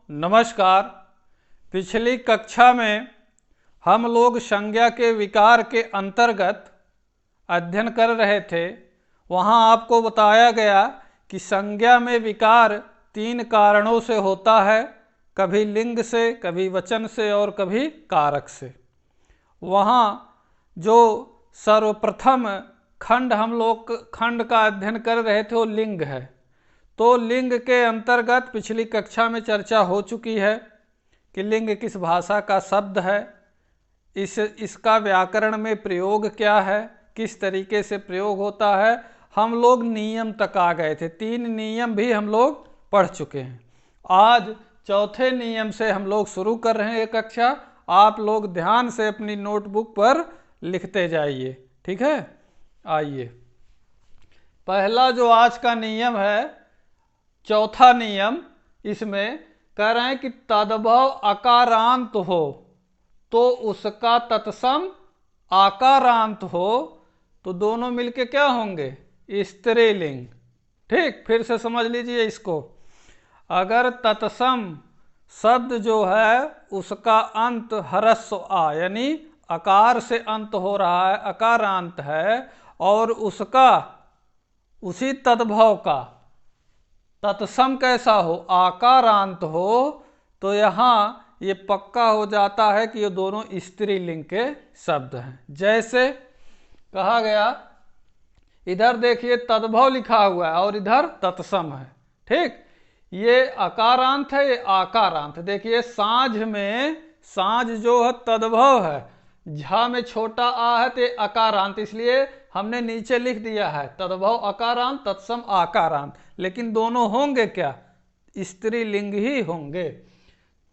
नमस्कार। पिछली कक्षा में हम लोग संज्ञा के विकार के अंतर्गत अध्ययन कर रहे थे। वहाँ आपको बताया गया कि संज्ञा में विकार तीन कारणों से होता है, कभी लिंग से, कभी वचन से और कभी कारक से। वहाँ जो सर्वप्रथम खंड हम लोग खंड का अध्ययन कर रहे थे वो लिंग है। तो लिंग के अंतर्गत पिछली कक्षा में चर्चा हो चुकी है कि लिंग किस भाषा का शब्द है, इसका व्याकरण में प्रयोग क्या है, किस तरीके से प्रयोग होता है। हम लोग नियम तक आ गए थे, 3 नियम भी हम लोग पढ़ चुके हैं। आज चौथे नियम से हम लोग शुरू कर रहे हैं ये कक्षा। आप लोग ध्यान से अपनी नोटबुक पर लिखते जाइए, ठीक है। आइए, पहला जो आज का नियम है, चौथा नियम, इसमें कह रहे हैं कि तद्भव अकारांत हो तो उसका तत्सम आकारांत हो, तो दोनों मिलके क्या होंगे? स्त्रीलिंग। ठीक, फिर से समझ लीजिए इसको। अगर तत्सम शब्द जो है उसका अंत ह्रस्व आ यानी अकार से अंत हो रहा है, अकारांत है, और उसका उसी तद्भव का तत्सम कैसा हो? आकारांत हो, तो यहाँ ये पक्का हो जाता है कि ये दोनों स्त्रीलिंग के शब्द हैं। जैसे कहा गया, इधर देखिए तद्भव लिखा हुआ है और इधर तत्सम है। ठीक, ये अकारांत है, ये आकारांत। देखिए साँझ में, साँझ जो है तद्भव है, झा में छोटा आ है तो अकारांत, इसलिए हमने नीचे लिख दिया है तद्भव अकारांत, तत्सम आकारांत। लेकिन दोनों होंगे क्या? स्त्रीलिंग ही होंगे।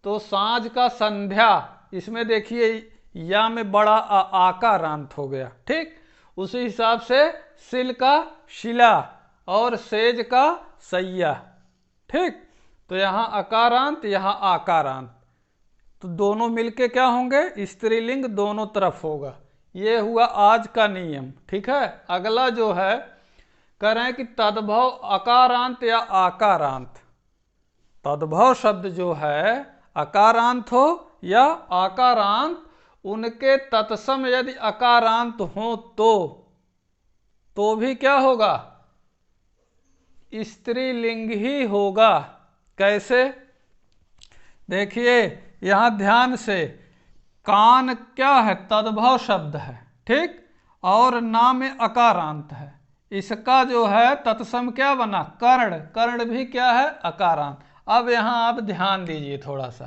तो साँझ का संध्या, इसमें देखिए या में बड़ा आकारांत हो गया। ठीक, उसी हिसाब से सिल का शिला और सेज का सैया। ठीक, तो यहाँ अकारांत, यहाँ आकारांत, तो दोनों मिलके क्या होंगे? स्त्रीलिंग दोनों तरफ होगा। ये हुआ आज का नियम। ठीक है, अगला जो है कह रहे हैं कि तद्भव अकारांत या आकारांत। तद्भव शब्द जो है अकारांत हो या आकारांत, उनके तत्सम यदि अकारांत हो तो भी क्या होगा? स्त्रीलिंग ही होगा। कैसे? देखिए यहाँ ध्यान से, कान क्या है? तद्भव शब्द है। ठीक, और ना में अकारांत है, इसका जो है तत्सम क्या बना? कर्ण। कर्ण भी क्या है? अकारांत। अब यहाँ आप ध्यान दीजिए थोड़ा सा,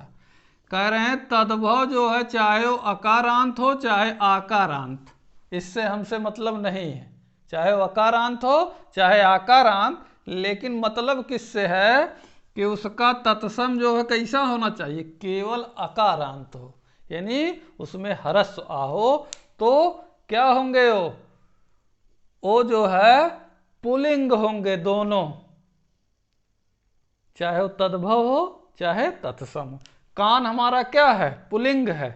कह रहे हैं तद्भव जो है चाहे वो अकारांत हो चाहे आकारांत, इससे हमसे मतलब नहीं है, चाहे वो अकारांत हो चाहे आकारांत, लेकिन मतलब किससे है कि उसका तत्सम जो है कैसा होना चाहिए? केवल अकारांत हो, यानी उसमें ह्रस्व आ हो, तो क्या होंगे? वो जो है पुल्लिंग होंगे दोनों, चाहे वो तद्भव हो चाहे तत्सम हो। कान हमारा क्या है? पुल्लिंग है,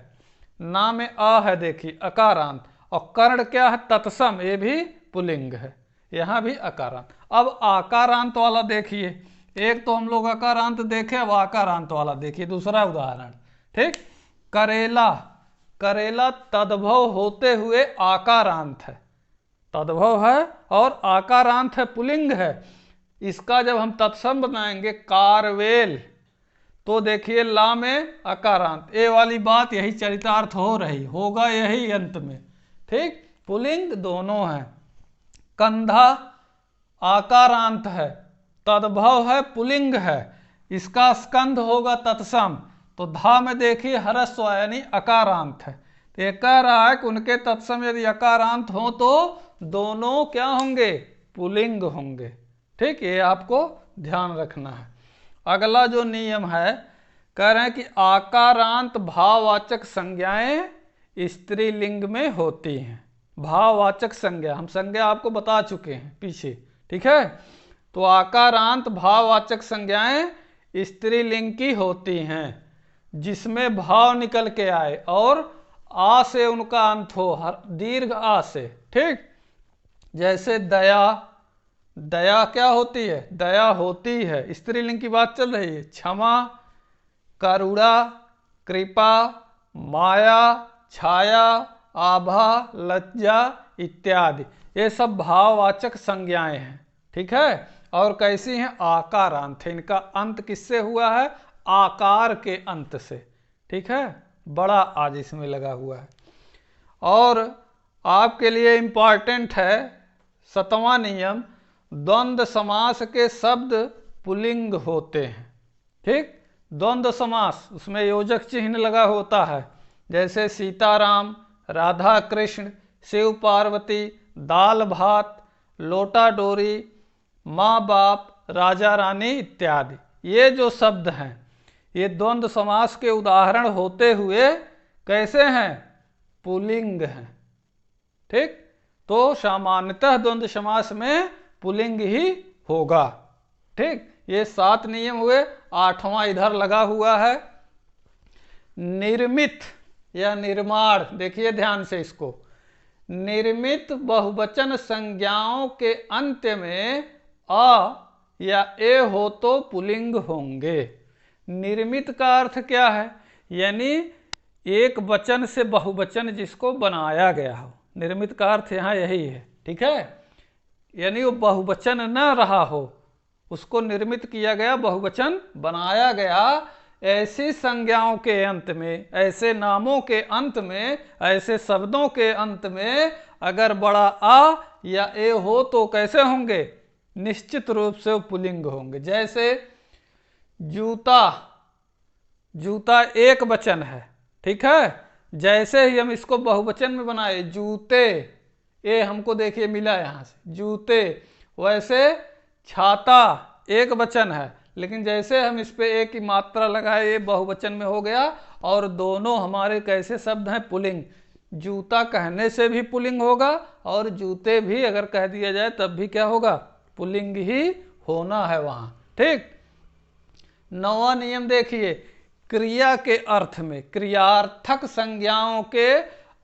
ना में आ है देखिए अकारांत, और कर्ण क्या है? तत्सम, ये भी पुल्लिंग है, यहाँ भी अकारांत। अब आकारांत वाला देखिए, एक तो हम लोग अकारांत देखे, अब आकारांत वाला देखिए दूसरा उदाहरण। ठीक, करेला। करेला तद्भव होते हुए आकारांत है, तद्भव है और आकारांत है, पुल्लिंग है। इसका जब हम तत्सम बनाएंगे कारवेल, तो देखिए ला में अकारांत, ए वाली बात यही चरितार्थ हो रही होगा, यही अंत में। ठीक, पुल्लिंग दोनों है। कंधा आकारांत है, तद्भव है, पुल्लिंग है, इसका स्कंध होगा तत्सम, तो धा में देखिए ह्रस्व यानी अकारांत है। तो ये कह रहा है कि उनके तत्सम यदि अकारांत हो तो दोनों क्या होंगे? पुल्लिंग होंगे। ठीक, ये आपको ध्यान रखना है। अगला जो नियम है, कह रहे हैं कि आकारांत भाववाचक संज्ञाएं स्त्रीलिंग में होती हैं। भाववाचक संज्ञा, हम संज्ञा आपको बता चुके हैं पीछे। ठीक है, तो आकारांत भाववाचक संज्ञाएं स्त्रीलिंग की होती हैं जिसमें भाव निकल के आए और आ से उनका अंत हो, दीर्घ आ से। ठीक, जैसे दया। दया क्या होती है? दया होती है, स्त्रीलिंग की बात चल रही है। क्षमा, करुणा, कृपा, माया, छाया, आभा, लज्जा इत्यादि, ये सब भाववाचक संज्ञाएं हैं। ठीक है, और कैसी हैं? आकारांत है। इनका अंत किससे हुआ है? आकार के अंत से। ठीक है, बड़ा आज इसमें लगा हुआ है। और आपके लिए इंपॉर्टेंट है 7वां नियम, द्वंद्व समास के शब्द पुल्लिंग होते हैं। ठीक, द्वंद्व समास उसमें योजक चिन्ह लगा होता है, जैसे सीताराम, राधा कृष्ण, शिव पार्वती, दाल भात, लोटा डोरी, माँ बाप, राजा रानी इत्यादि। ये जो शब्द हैं ये द्वंद्व समास के उदाहरण होते हुए कैसे हैं? पुल्लिंग हैं। ठीक, तो सामान्यतः द्वंद्व समास में पुल्लिंग ही होगा। ठीक, ये 7 नियम हुए। 8वां इधर लगा हुआ है, निर्मित या निर्माण। देखिए ध्यान से इसको, निर्मित बहुवचन संज्ञाओं के अंत्य में अ या ए हो तो पुल्लिंग होंगे। निर्मित का अर्थ क्या है? यानी एक वचन से बहुवचन जिसको बनाया गया हो, निर्मित का अर्थ यहाँ यही है। ठीक है, यानी वो बहुवचन न रहा हो, उसको निर्मित किया गया, बहुवचन बनाया गया। ऐसी संज्ञाओं के अंत में, ऐसे नामों के अंत में, ऐसे शब्दों के अंत में अगर बड़ा आ या ए हो तो कैसे होंगे? निश्चित रूप से वो पुल्लिंग होंगे। जैसे जूता, जूता एक वचन है। ठीक है, जैसे ही हम इसको बहुवचन में बनाए जूते, ये हमको देखिए मिला यहाँ से जूते, वैसे छाता एक वचन है, लेकिन जैसे हम इस पे एक की मात्रा लगाए ये बहुवचन में हो गया, और दोनों हमारे कैसे शब्द हैं? पुल्लिंग। जूता कहने से भी पुल्लिंग होगा, और जूते भी अगर कह दिया जाए तब भी क्या होगा? पुल्लिंग ही होना है वहाँ। ठीक, 9वां नियम देखिए, क्रिया के अर्थ में क्रियार्थक संज्ञाओं के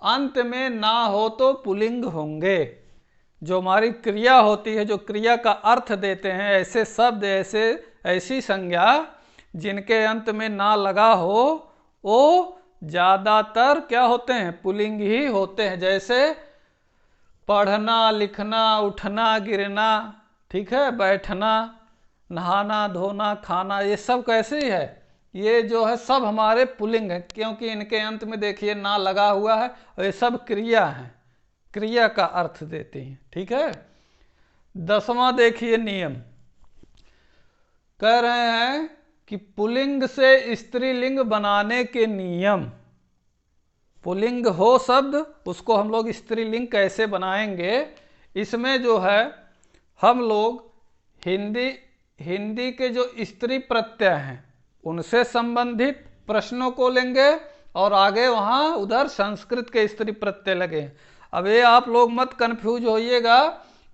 अंत में ना हो तो पुल्लिंग होंगे। जो हमारी क्रिया होती है, जो क्रिया का अर्थ देते हैं, ऐसे शब्द, ऐसी संज्ञा जिनके अंत में ना लगा हो, वो ज्यादातर क्या होते हैं? पुल्लिंग ही होते हैं। जैसे पढ़ना, लिखना, उठना, गिरना, ठीक है, बैठना, नहाना, धोना, खाना, ये सब कैसे है? ये जो है सब हमारे पुल्लिंग है, क्योंकि इनके अंत में देखिए ना लगा हुआ है, और ये सब क्रिया है, क्रिया का अर्थ देती हैं। ठीक है, 10वां देखिए नियम, कह रहे हैं कि पुल्लिंग से स्त्रीलिंग बनाने के नियम। पुल्लिंग हो शब्द, उसको हम लोग स्त्रीलिंग कैसे बनाएंगे? इसमें जो है हम लोग हिंदी के जो स्त्री प्रत्यय हैं उनसे संबंधित प्रश्नों को लेंगे, और आगे वहाँ उधर संस्कृत के स्त्री प्रत्यय लगे। अब ये आप लोग मत कंफ्यूज होइएगा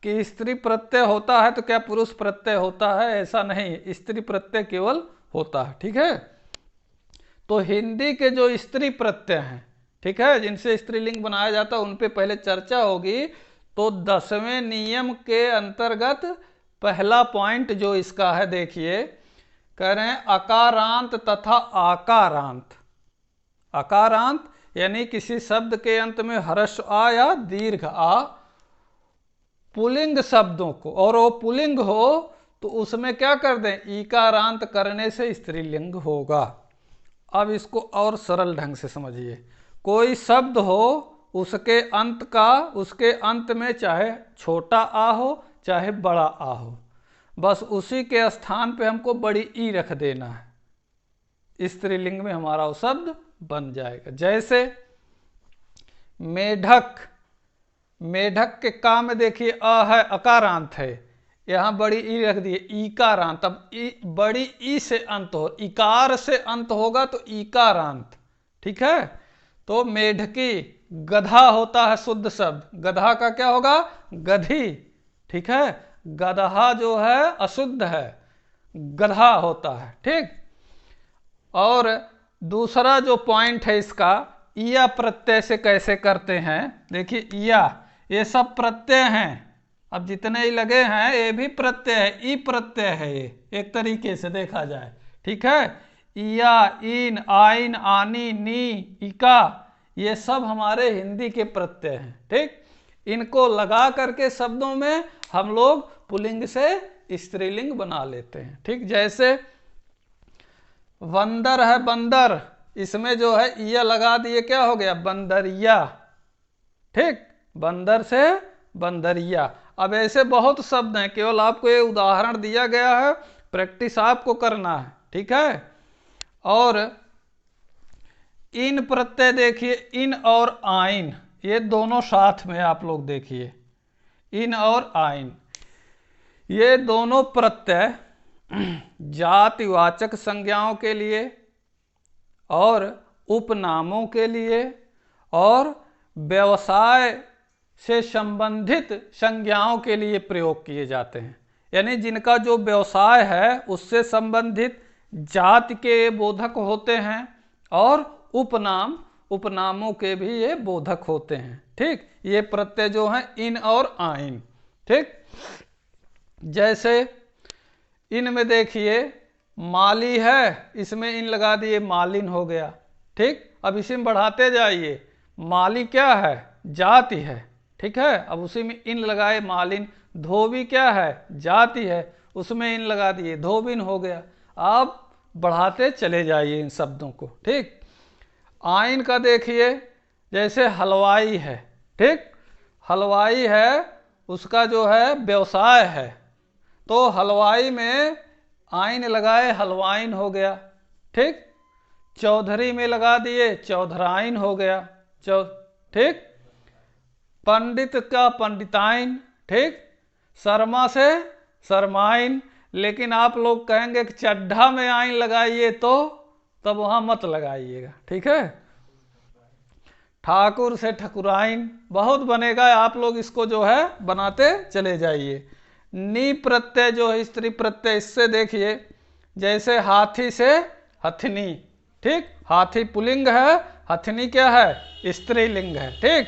कि स्त्री प्रत्यय होता है तो क्या पुरुष प्रत्यय होता है, ऐसा नहीं, स्त्री प्रत्यय केवल होता है। ठीक है, तो हिंदी के जो स्त्री प्रत्यय हैं, ठीक है, जिनसे स्त्रीलिंग बनाया जाता है, उन पे पहले चर्चा होगी। तो 10वें नियम के अंतर्गत पहला पॉइंट जो इसका है, देखिए कह रहे हैं अकारांत तथा आकारांत। अकारांत यानी किसी शब्द के अंत में ह्रस्व आ या दीर्घ आ, पुल्लिंग शब्दों को, और वो पुल्लिंग हो तो उसमें क्या कर दें? ईकारांत करने से स्त्रीलिंग होगा। अब इसको और सरल ढंग से समझिए, कोई शब्द हो, उसके अंत में चाहे छोटा आ हो चाहे बड़ा आ हो, बस उसी के स्थान पे हमको बड़ी ई रख देना है, स्त्रीलिंग में हमारा वो शब्द बन जाएगा। जैसे मेढक, मेढक के का में देखिए अ है, अकारांत है, यहाँ बड़ी ई रख दिए, ईकारांत। अब बड़ी ई से अंत हो, इकार से अंत होगा तो ईकारांत। ठीक है, तो मेढकी, गधा होता है शुद्ध शब्द, गधा का क्या होगा? गधी। ठीक है, गधा जो है अशुद्ध है, गधा होता है। ठीक, और दूसरा जो पॉइंट है इसका, इया प्रत्यय से कैसे करते हैं? देखिए इया, ये सब प्रत्यय हैं, अब जितने ही लगे हैं ये भी प्रत्यय है, ई प्रत्यय है ये, एक तरीके से देखा जाए। ठीक है, इया, इन, आइन, आनी, नी, इका, ये सब हमारे हिंदी के प्रत्यय हैं। ठीक, इनको लगा करके शब्दों में हम लोग पुल्लिंग से स्त्रीलिंग बना लेते हैं। ठीक, जैसे बंदर है, बंदर, इसमें जो है इया लगा दिए, क्या हो गया? बंदरिया। ठीक, बंदर से बंदरिया। अब ऐसे बहुत शब्द हैं, केवल आपको ये उदाहरण दिया गया है, प्रैक्टिस आपको करना है। ठीक है, और इन प्रत्यय देखिए, इन और आइन, ये दोनों साथ में आप लोग देखिए, इन और आइन, ये दोनों प्रत्यय जातिवाचक संज्ञाओं के लिए और उपनामों के लिए और व्यवसाय से संबंधित संज्ञाओं के लिए प्रयोग किए जाते हैं। यानी जिनका जो व्यवसाय है उससे संबंधित जाति के बोधक होते हैं और उपनामों के भी ये बोधक होते हैं। ठीक, ये प्रत्यय जो हैं इन और आइन। ठीक, जैसे इन में देखिए माली है, इसमें इन लगा दिए, मालिन हो गया। ठीक, अब इसी में बढ़ाते जाइए, माली क्या है? जाति है। ठीक है, अब उसी में इन लगाए, मालिन। धोबी क्या है? जाति है, उसमें इन लगा दिए, धोबिन हो गया। आप बढ़ाते चले जाइए इन शब्दों को। ठीक, आइन का देखिए, जैसे हलवाई है। ठीक, हलवाई है, उसका जो है व्यवसाय है, तो हलवाई में आइन लगाए, हलवाइन हो गया। ठीक, चौधरी में लगा दिए, चौधराइन हो गया। ठीक, पंडित का पंडिताइन। ठीक, शर्मा से शर्माइन। लेकिन आप लोग कहेंगे कि चड्ढा में आइन लगाइए, तो तब वहां मत लगाइएगा। ठीक है, ठाकुर से ठकुराइन, बहुत बनेगा, आप लोग इसको जो है बनाते चले जाइए। नी प्रत्यय जो है स्त्री प्रत्यय, इससे देखिए, जैसे हाथी से हथनी। ठीक, हाथी पुल्लिंग है, हथनी क्या है? स्त्रीलिंग है। ठीक,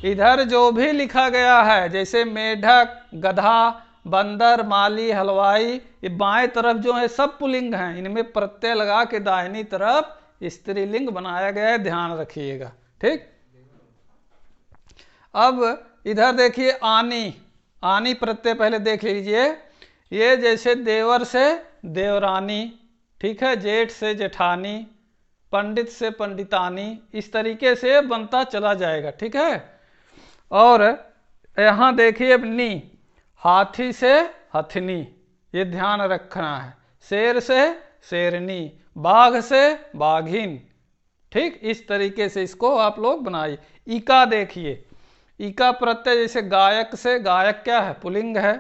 इधर जो भी लिखा गया है, जैसे मेढक, गधा, बंदर, माली, हलवाई, ये बाएं तरफ जो है सब पुल्लिंग हैं, इनमें प्रत्यय लगा के दाहिनी तरफ स्त्रीलिंग बनाया गया है, ध्यान रखिएगा। ठीक, अब इधर देखिए आनी, आनी प्रत्यय पहले देख लीजिए, ये जैसे देवर से देवरानी। ठीक है, जेठ से जेठानी, पंडित से पंडितानी, इस तरीके से बनता चला जाएगा। ठीक है, और यहाँ देखिए नी, हाथी से हथनी, ये ध्यान रखना है। शेर से शेरनी, बाघ से बाघिन। ठीक, इस तरीके से इसको आप लोग बनाइए। इका देखिए, इका प्रत्यय जैसे गायक से, गायक क्या है? पुल्लिंग है,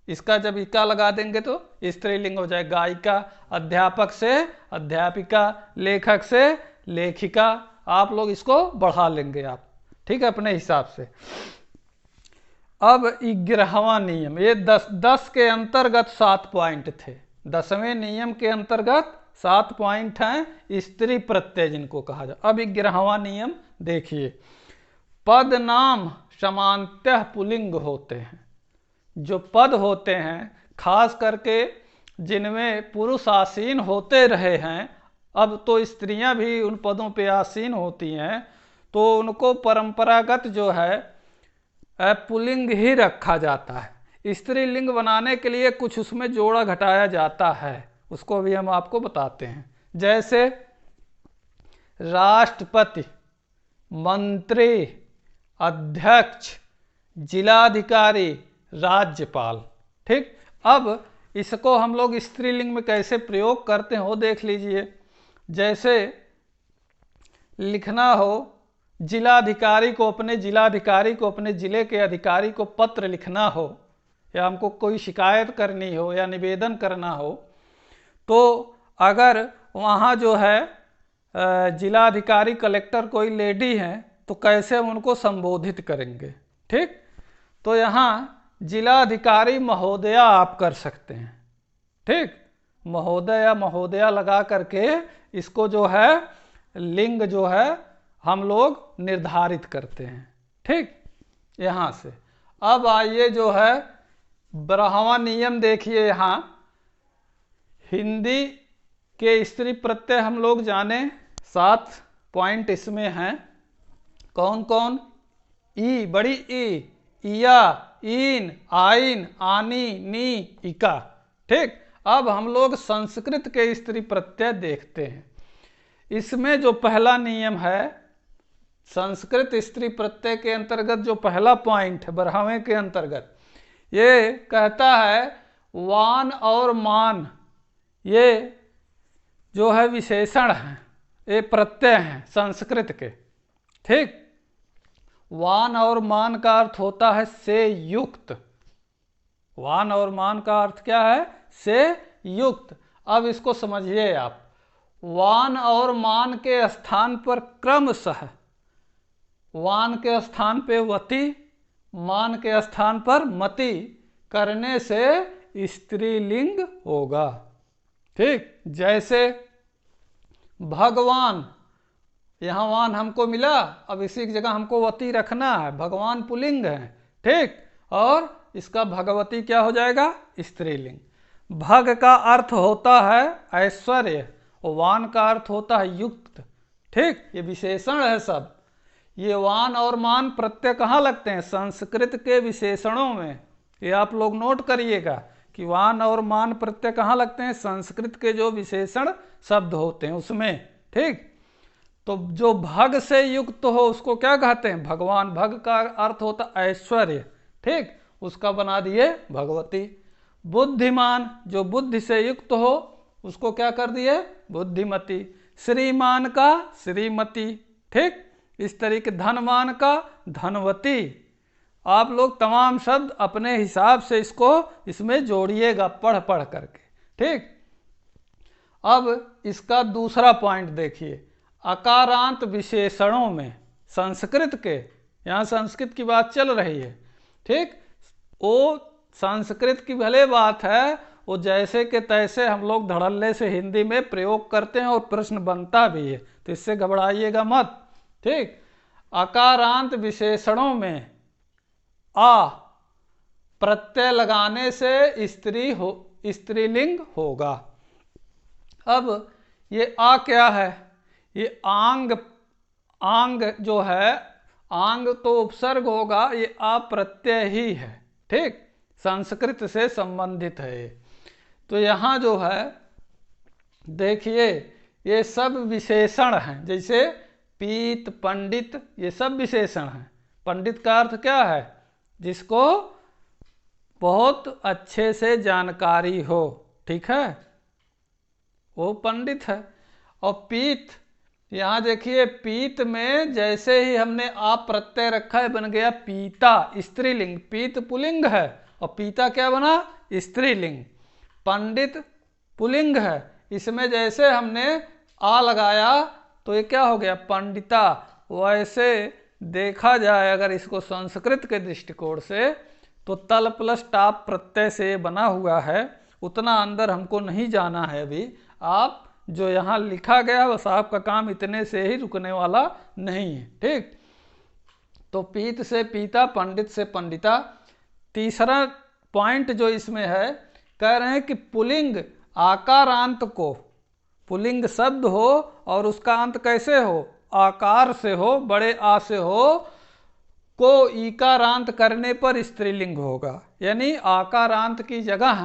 इसका जब इका लगा देंगे तो स्त्रीलिंग हो जाए, गायिका। अध्यापक से अध्यापिका, लेखक से लेखिका, आप लोग इसको बढ़ा लेंगे आप। ठीक है, अपने हिसाब से। अब 11वां नियम, ये 10 के अंतर्गत 7 पॉइंट थे। 10वें नियम के अंतर्गत 7 पॉइंट हैं, स्त्री प्रत्यय जिनको कहा जाए। अब 11वां नियम देखिए, पद नाम समानतः पुल्लिंग होते हैं। जो पद होते हैं, खास करके जिनमें पुरुष आसीन होते रहे हैं, अब तो स्त्रियां भी उन पदों पे आसीन होती हैं, तो उनको परंपरागत जो है पुल्लिंग ही रखा जाता है। स्त्रीलिंग बनाने के लिए कुछ उसमें जोड़ा घटाया जाता है, उसको भी हम आपको बताते हैं। जैसे राष्ट्रपति, मंत्री, अध्यक्ष, जिलाधिकारी, राज्यपाल। ठीक, अब इसको हम लोग स्त्रीलिंग में कैसे प्रयोग करते हैं वो देख लीजिए। जैसे लिखना हो, जिलाधिकारी को अपने जिले के अधिकारी को पत्र लिखना हो, या हमको कोई शिकायत करनी हो या निवेदन करना हो, तो अगर वहाँ जो है जिलाधिकारी, कलेक्टर कोई लेडी हैं, तो कैसे हम उनको संबोधित करेंगे? ठीक, तो यहाँ जिलाधिकारी महोदया आप कर सकते हैं। ठीक, महोदय या महोदया लगा करके इसको जो है लिंग जो है हम लोग निर्धारित करते हैं। ठीक, यहाँ से अब आइए जो है 12वां नियम देखिए। यहाँ हिंदी के स्त्री प्रत्यय हम लोग जाने, 7 पॉइंट इसमें हैं। कौन कौन? ई, बड़ी ई, इया, इन, आइन, आनी, नी, इका। ठीक, अब हम लोग संस्कृत के स्त्री प्रत्यय देखते हैं। इसमें जो पहला नियम है संस्कृत स्त्री प्रत्यय के अंतर्गत, जो पहला पॉइंट है 12वें के अंतर्गत, ये कहता है वान और मान ये जो है विशेषण हैं, ये प्रत्यय हैं संस्कृत के। ठीक, वान और मान का अर्थ होता है से युक्त। वान और मान का अर्थ क्या है? से युक्त। अब इसको समझिए आप, वान और मान के स्थान पर क्रमशः, वान के स्थान पे वती, मान के स्थान पर मति करने से स्त्रीलिंग होगा। ठीक, जैसे भगवान, यहाँ वान हमको मिला, अब इसी की जगह हमको वती रखना है, भगवान पुल्लिंग है। ठीक, और इसका भगवती क्या हो जाएगा? स्त्रीलिंग। भग का अर्थ होता है ऐश्वर्य और वान का अर्थ होता है युक्त। ठीक, ये विशेषण है सब। ये वान और मान प्रत्यय कहाँ लगते हैं? संस्कृत के विशेषणों में। ये आप लोग नोट करिएगा कि वान और मान प्रत्यय कहाँ लगते हैं? संस्कृत के जो विशेषण शब्द होते हैं उसमें। ठीक, तो जो भग से युक्त हो उसको क्या कहते हैं? भगवान। भग का अर्थ होता है ऐश्वर्य। ठीक, उसका बना दिए भगवती। बुद्धिमान, जो बुद्धि से युक्त हो उसको क्या कर दिए? बुद्धिमती। श्रीमान का श्रीमती। ठीक, इस तरीके धनवान का धनवती। आप लोग तमाम शब्द अपने हिसाब से इसको इसमें जोड़िएगा पढ़ पढ़ करके। ठीक, अब इसका दूसरा पॉइंट देखिए, अकारांत विशेषणों में संस्कृत के, यहाँ संस्कृत की बात चल रही है। ठीक, वो संस्कृत की भले बात है, वो जैसे के तैसे हम लोग धड़ल्ले से हिंदी में प्रयोग करते हैं और प्रश्न बनता भी है, तो इससे घबराइएगा मत। ठीक, अकारांत विशेषणों में आ प्रत्यय लगाने से स्त्रीलिंग होगा। अब ये आ क्या है? ये आंग, आंग जो है, आंग तो उपसर्ग होगा, ये आ प्रत्यय ही है। ठीक, संस्कृत से संबंधित है। तो यहाँ जो है देखिए, ये सब विशेषण हैं, जैसे पीत, पंडित, ये सब विशेषण हैं। पंडित का अर्थ क्या है? जिसको बहुत अच्छे से जानकारी हो। ठीक है, वो पंडित है। और पीत, यहाँ देखिए पीत में जैसे ही हमने आप प्रत्यय रखा है बन गया पीता, स्त्रीलिंग। पीत पुल्लिंग है और पीता क्या बना? स्त्रीलिंग। पंडित पुल्लिंग है, इसमें जैसे हमने आ लगाया तो ये क्या हो गया? पंडिता। वैसे देखा जाए अगर इसको संस्कृत के दृष्टिकोण से, तो तल प्लस टाप प्रत्यय से बना हुआ है। उतना अंदर हमको नहीं जाना है अभी। आप जो यहाँ लिखा गया बस आपका काम इतने से ही रुकने वाला नहीं है। ठीक, तो पीत से पीता, पंडित से पंडिता। तीसरा पॉइंट जो इसमें है, कह रहे हैं कि पुल्लिंग आकारांत को, पुल्लिंग शब्द हो और उसका अंत कैसे हो? आकार से हो, बड़े आ से हो, को ईकारांत करने पर स्त्रीलिंग होगा। यानी आकारांत की जगह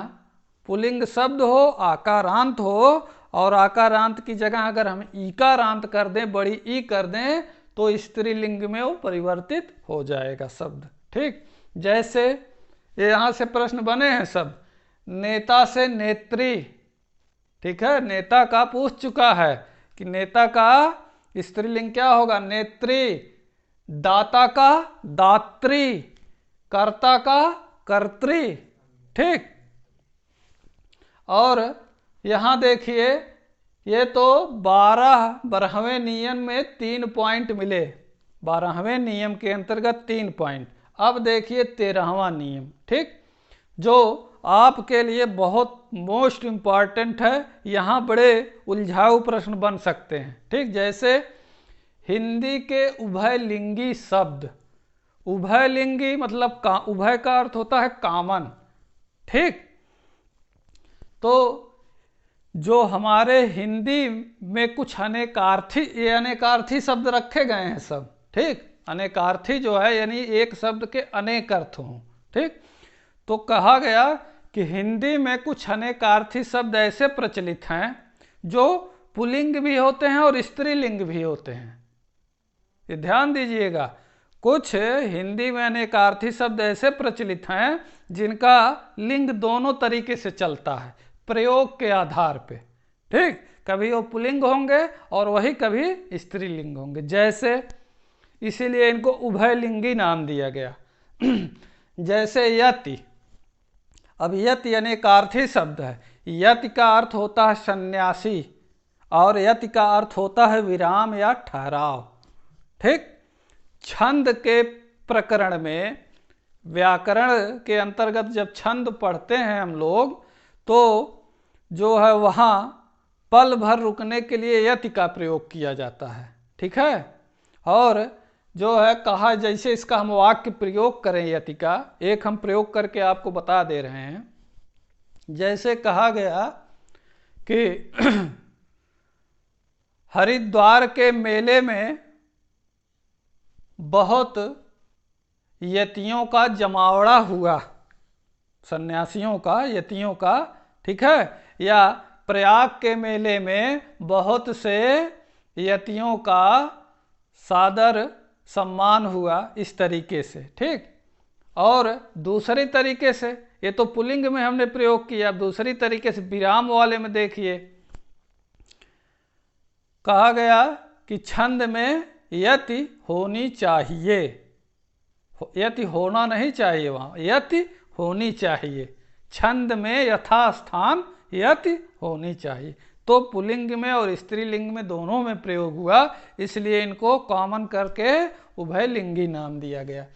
पुल्लिंग शब्द हो, आकारांत हो, और आकारांत की जगह अगर हम ईकारांत कर दें, बड़ी ई कर दें, तो स्त्रीलिंग में वो परिवर्तित हो जाएगा शब्द। ठीक, जैसे ये यहाँ से प्रश्न बने हैं सब। नेता से नेत्री। ठीक है, नेता का पूछ चुका है कि नेता का स्त्रीलिंग क्या होगा? नेत्री। दाता का दात्री, कर्ता का कर्त्री। ठीक, और यहाँ देखिए ये तो 12वें नियम में 3 पॉइंट मिले, 12वें नियम के अंतर्गत 3 पॉइंट। अब देखिए 13वां नियम। ठीक, जो आपके लिए बहुत मोस्ट इम्पॉर्टेंट है। यहाँ बड़े उलझाऊ प्रश्न बन सकते हैं। ठीक, जैसे हिंदी के उभयलिंगी शब्द। उभयलिंगी मतलब उभय का अर्थ होता है कॉमन। ठीक, तो जो हमारे हिंदी में कुछ अनेकार्थी, ये अनेकार्थी शब्द रखे गए हैं सब, ठीक। अनेकार्थी जो है यानी एक शब्द के अनेक अर्थ हों, ठीक। तो कहा गया कि हिंदी में कुछ अनेकार्थी शब्द ऐसे प्रचलित हैं जो पुल्लिंग भी होते हैं और स्त्रीलिंग भी होते हैं। ये ध्यान दीजिएगा, कुछ हिंदी में अनेकार्थी शब्द ऐसे प्रचलित हैं जिनका लिंग दोनों तरीके से चलता है प्रयोग के आधार पे, ठीक। कभी वो पुल्लिंग होंगे और वही कभी स्त्रीलिंग होंगे, जैसे इसीलिए इनको उभयलिंगी नाम दिया गया। जैसे यति। अब यति अनेकार्थी शब्द है। यति का अर्थ होता है सन्यासी और यति का अर्थ होता है विराम या ठहराव, ठीक। छंद के प्रकरण में व्याकरण के अंतर्गत जब छंद पढ़ते हैं हम लोग तो जो है वहाँ पल भर रुकने के लिए यति का प्रयोग किया जाता है, ठीक है। और जो है कहा, जैसे इसका हम वाक्य प्रयोग करें यति का, एक हम प्रयोग करके आपको बता दे रहे हैं। जैसे कहा गया कि हरिद्वार के मेले में बहुत यतियों का जमावड़ा हुआ, सन्यासियों का, यतियों का, ठीक है। या प्रयाग के मेले में बहुत से यतियों का सादर सम्मान हुआ, इस तरीके से, ठीक। और दूसरे तरीके से, ये तो पुल्लिंग में हमने प्रयोग किया, दूसरी तरीके से विराम वाले में देखिए, कहा गया कि छंद में यति होनी चाहिए, यति होना नहीं चाहिए, वहाँ यति होनी चाहिए, छंद में यथास्थान यति होनी चाहिए। तो पुल्लिंग में और स्त्रीलिंग में दोनों में प्रयोग हुआ, इसलिए इनको कॉमन करके उभयलिंगी नाम दिया गया।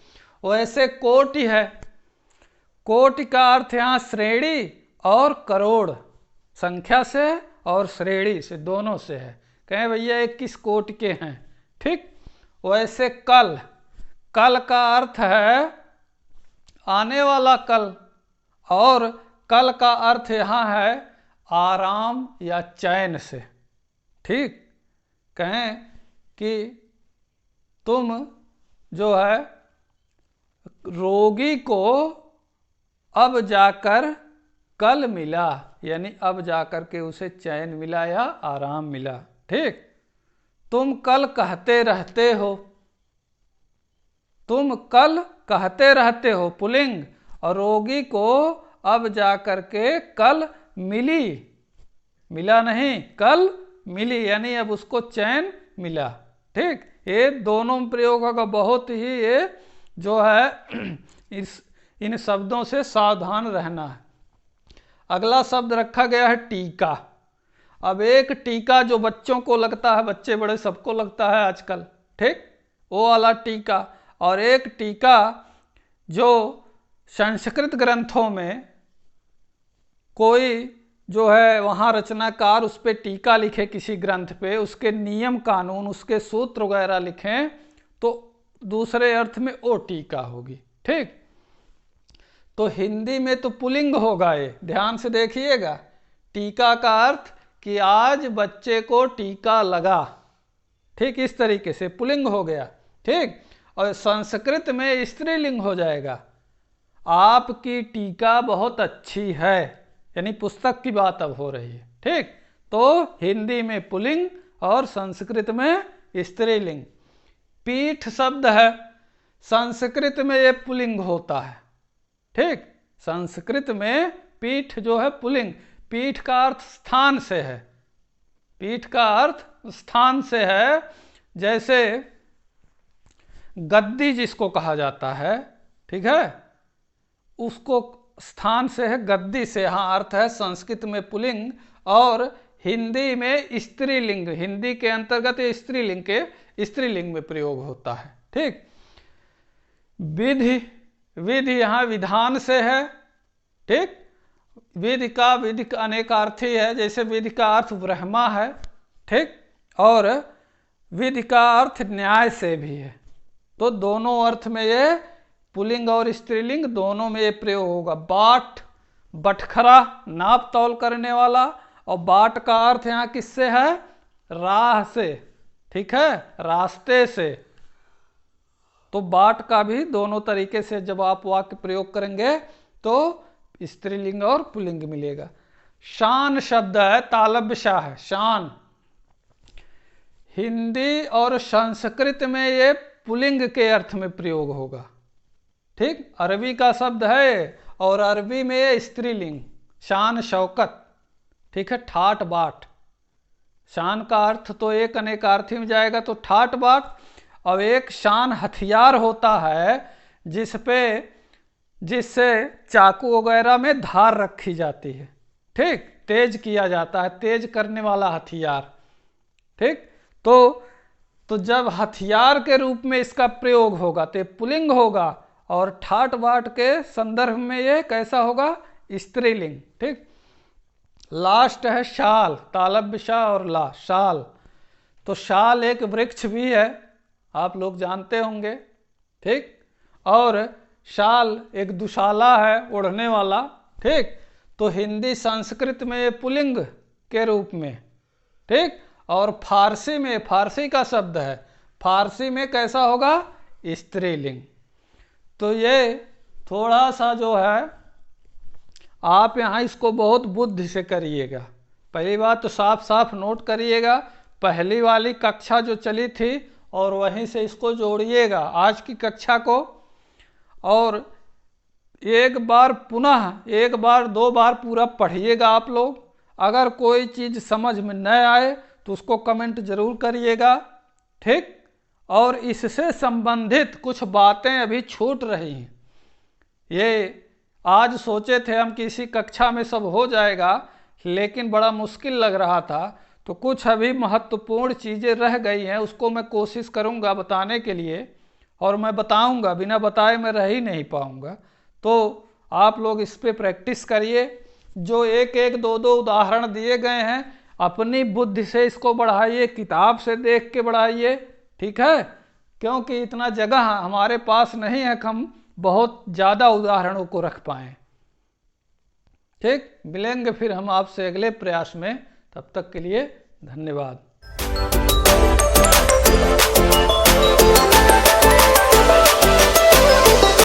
वैसे कोटि है, कोटि का अर्थ यहाँ श्रेणी और करोड़, संख्या से और श्रेणी से, दोनों से है। कहें भैया 21 कोटि के हैं, ठीक। वैसे कल, कल का अर्थ है आने वाला कल, और कल का अर्थ यहाँ है आराम या चैन से, ठीक। कहें कि तुम जो है रोगी को अब जाकर कल मिला, यानी अब जाकर के उसे चैन मिला या आराम मिला, ठीक। तुम कल कहते रहते हो, तुम कल कहते रहते हो पुल्लिंग, और रोगी को अब जाकर के कल मिली, मिला नहीं कल मिली, यानी अब उसको चैन मिला, ठीक। ये दोनों प्रयोग होगा, बहुत ही ये जो है इन शब्दों से सावधान रहना है। अगला शब्द रखा गया है टीका। अब एक टीका जो बच्चों को लगता है, बच्चे बड़े सबको लगता है आजकल, ठीक, वो वाला टीका, और एक टीका जो संस्कृत ग्रंथों में कोई जो है वहाँ रचनाकार उस पर टीका लिखे किसी ग्रंथ पे, उसके नियम कानून, उसके सूत्र वगैरह लिखें, तो दूसरे अर्थ में ओ टीका होगी, ठीक। तो हिंदी में तो पुल्लिंग होगा, ये ध्यान से देखिएगा। टीका का अर्थ कि आज बच्चे को टीका लगा, ठीक, इस तरीके से पुल्लिंग हो गया, ठीक। और संस्कृत में स्त्रीलिंग हो जाएगा, आपकी टीका बहुत अच्छी है, यानी पुस्तक की बात अब हो रही है, ठीक। तो हिंदी में पुल्लिंग और संस्कृत में स्त्रीलिंग। पीठ शब्द है, संस्कृत में ये पुल्लिंग होता है, ठीक। संस्कृत में पीठ जो है पुल्लिंग, पीठ का अर्थ स्थान से है, पीठ का अर्थ स्थान से है। जैसे गद्दी जिसको कहा जाता है, ठीक है, उसको स्थान से है, गद्दी से यहाँ अर्थ है संस्कृत में पुल्लिंग, और हिंदी में स्त्रीलिंग, हिंदी के अंतर्गत स्त्रीलिंग के स्त्रीलिंग में प्रयोग होता है, ठीक। विधि, विधि यहाँ विधान से है, ठीक। विधि का अनेकार्थी है, जैसे विधि का अर्थ ब्रह्मा है, ठीक, और विधि का अर्थ न्याय से भी है। तो दोनों अर्थ में ये पुल्लिंग और स्त्रीलिंग दोनों में ये प्रयोग होगा। बाट, बटखरा, नाप तौल करने वाला, और बाट का अर्थ यहाँ किससे है? राह से, ठीक है, रास्ते से। तो बाट का भी दोनों तरीके से जब आप वाक्य प्रयोग करेंगे तो स्त्रीलिंग और पुल्लिंग मिलेगा। शान शब्द है, तालब्य शाह है, शान। हिंदी और संस्कृत में ये पुल्लिंग के अर्थ में प्रयोग होगा, ठीक। अरबी का शब्द है और अरबी में ये स्त्रीलिंग, शान शौकत, ठीक है, ठाट बाट। शान का अर्थ तो एक अनेकार्थी में जाएगा तो ठाट बाट। अब एक शान हथियार होता है जिससे चाकू वगैरह में धार रखी जाती है, ठीक, तेज किया जाता है, तेज करने वाला हथियार, ठीक। तो जब हथियार के रूप में इसका प्रयोग होगा तो पुल्लिंग होगा, और ठाट बाट के संदर्भ में ये कैसा होगा? स्त्रीलिंग, ठीक। लास्ट है शाल, तालब्य शाह और ला, शाल। तो शाल एक वृक्ष भी है, आप लोग जानते होंगे, ठीक। और शाल एक दुशाला है, ओढ़ने वाला, ठीक। तो हिंदी संस्कृत में पुल्लिंग के रूप में, ठीक। और फारसी में, फारसी का शब्द है, फारसी में कैसा होगा? स्त्रीलिंग। तो ये थोड़ा सा जो है आप यहाँ इसको बहुत बुद्धि से करिएगा। पहली बात तो साफ साफ नोट करिएगा, पहली वाली कक्षा जो चली थी और वहीं से इसको जोड़िएगा आज की कक्षा को, और एक बार पुनः, एक बार दो बार पूरा पढ़िएगा आप लोग। अगर कोई चीज़ समझ में न आए तो उसको कमेंट जरूर करिएगा, ठीक। और इससे संबंधित कुछ बातें अभी छूट रही हैं। ये आज सोचे थे हम कि इसी कक्षा में सब हो जाएगा, लेकिन बड़ा मुश्किल लग रहा था, तो कुछ अभी महत्वपूर्ण चीज़ें रह गई हैं, उसको मैं कोशिश करूंगा बताने के लिए, और मैं बताऊंगा, बिना बताए मैं रह ही नहीं पाऊंगा। तो आप लोग इस पे प्रैक्टिस करिए। जो एक एक दो दो उदाहरण दिए गए हैं अपनी बुद्धि से इसको बढ़ाइए, किताब से देख के बढ़ाइए, ठीक है, क्योंकि इतना जगह हमारे पास नहीं है कि हम बहुत ज़्यादा उदाहरणों को रख पाएँ, ठीक। मिलेंगे फिर हम आपसे अगले प्रयास में, तब तक के लिए धन्यवाद।